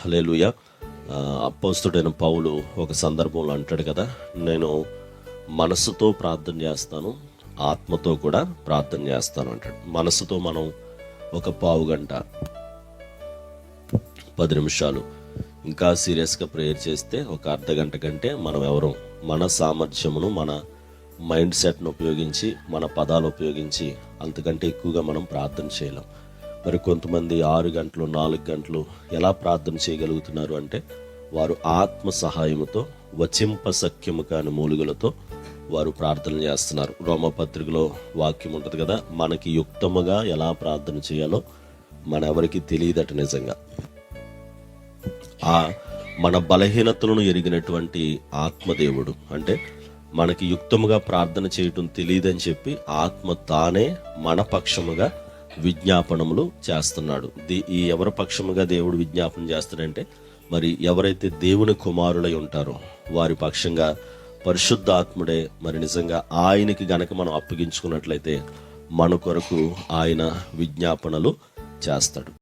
హల్లెలూయా. అపోస్తలుడైన పౌలు ఒక సందర్భంలో అంటాడు కదా, నేను మనసుతో ప్రార్థన చేస్తాను, ఆత్మతో కూడా ప్రార్థన చేస్తాను అంటాడు. మనసుతో మనం ఒక పావు గంట 10 నిమిషాలు ఇంకా సీరియస్గా ప్రేయర్ చేస్తే ఒక అర్ధ గంట కంటే మనం ఎవరు మన సామర్థ్యమును, మన మైండ్ సెట్ను ఉపయోగించి, మన పదాలు ఉపయోగించి అంతకంటే ఎక్కువగా మనం ప్రార్థన చేయలేం. మరి కొంతమంది 6 గంటలు 4 గంటలు ఎలా ప్రార్థన చేయగలుగుతున్నారు అంటే, వారు ఆత్మ సహాయముతో వచింప సఖ్యము కాని మూలుగులతో వారు ప్రార్థన చేస్తున్నారు. రోమపత్రికలో వాక్యం ఉంటుంది కదా, మనకి యుక్తముగా ఎలా ప్రార్థన చేయాలో మనెవరికి తెలియదట. నిజంగా మన బలహీనతలను ఎరిగినటువంటి ఆత్మదేవుడు, అంటే మనకి యుక్తముగా ప్రార్థన చేయటం తెలియదని చెప్పి ఆత్మ తానే మన పక్షముగా విజ్ఞాపనములు చేస్తున్నాడు. ఈ ఎవరి పక్షముగా దేవుడు విజ్ఞాపన చేస్తాడంటే, మరి ఎవరైతే దేవుని కుమారులై ఉంటారో వారి పక్షంగా పరిశుద్ధ ఆత్ముడే మరి నిజంగా ఆయనకి గనక మనం అప్పగించుకున్నట్లయితే మన కొరకు ఆయన విజ్ఞాపనలు చేస్తాడు.